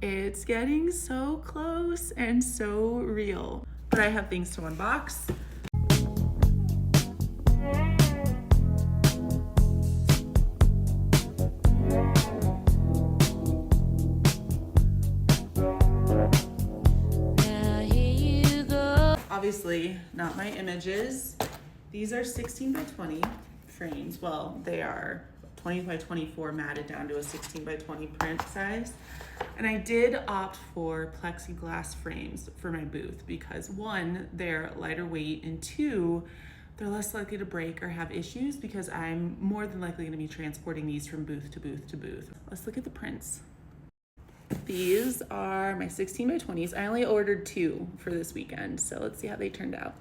It's getting so close and so real, but I have things to unbox. Obviously not my images. These are 16 by 20 frames. Well, they are 20 by 24 matted down to a 16 by 20 print size. And I did opt for plexiglass frames for my booth because one, they're lighter weight, and two, they're less likely to break or have issues because I'm more than likely going to be transporting these from booth to booth to booth. Let's look at the prints. These are my 16 by 20s. I only ordered 2 for this weekend, so let's see how they turned out.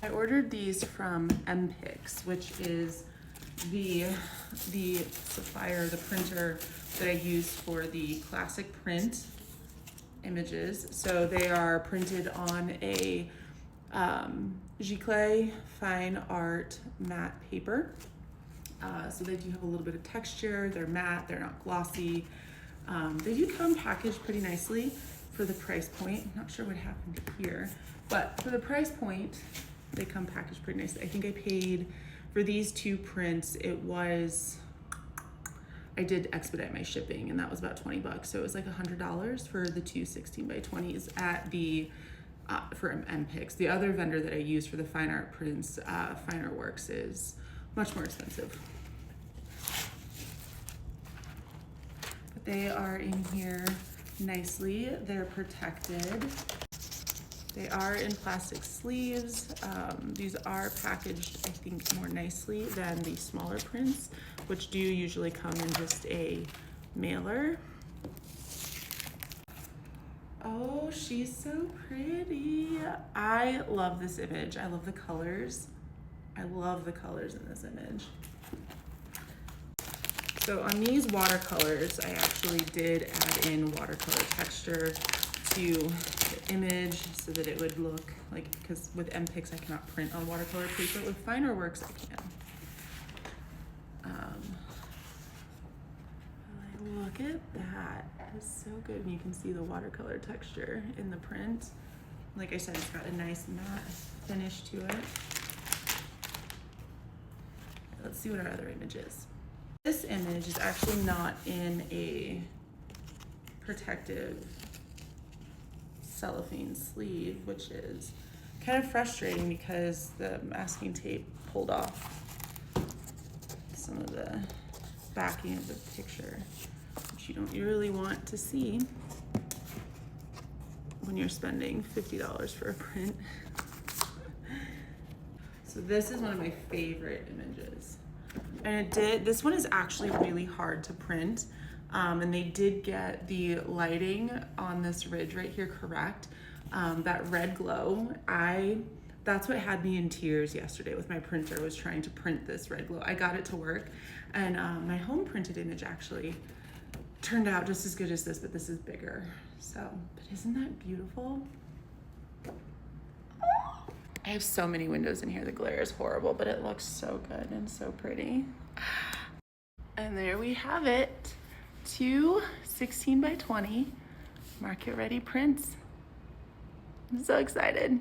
I ordered these from MPix, which is the supplier, the printer that I use for the classic print images. So they are printed on a Giclée fine art matte paper. So they do have a little bit of texture. They're matte, they're not glossy. They do come packaged pretty nicely for the price point. I'm not sure what happened here, but for the price point, they come packaged pretty nicely. I think I paid for these 2 prints, I did expedite my shipping, and that was about 20 bucks. So it was like $100 for the 2 16 by 20s at the, for MPix. The other vendor that I use for the fine art prints, Finer Works, is much more expensive. But they are in here nicely. They're protected. They are in plastic sleeves. These are packaged, I think, more nicely than the smaller prints, which do usually come in just a mailer. Oh, she's so pretty. I love this image. I love the colors. I love the colors in this image. So on these watercolors, I actually did add in watercolor texture to the image so that it would look like, because with MPix I cannot print on watercolor paper. With Finer Works I can. Look at that. It's so good. And you can see the watercolor texture in the print. Like I said, it's got a nice matte finish to it. Let's see what our other image is. This image is actually not in a protective cellophane sleeve, which is kind of frustrating because the masking tape pulled off some of the backing of the picture, which you don't really want to see when you're spending $50 for a print. So this is one of my favorite images. And this one is actually really hard to print. And they did get the lighting on this ridge right here correct. That red glow, that's what had me in tears yesterday with my printer, was trying to print this red glow. I got it to work, and my home printed image actually turned out just as good as this, but this is bigger. So, but isn't that beautiful? I have so many windows in here. The glare is horrible, but it looks so good and so pretty. And there we have it. 2 16 by 20 market ready prints. I'm so excited.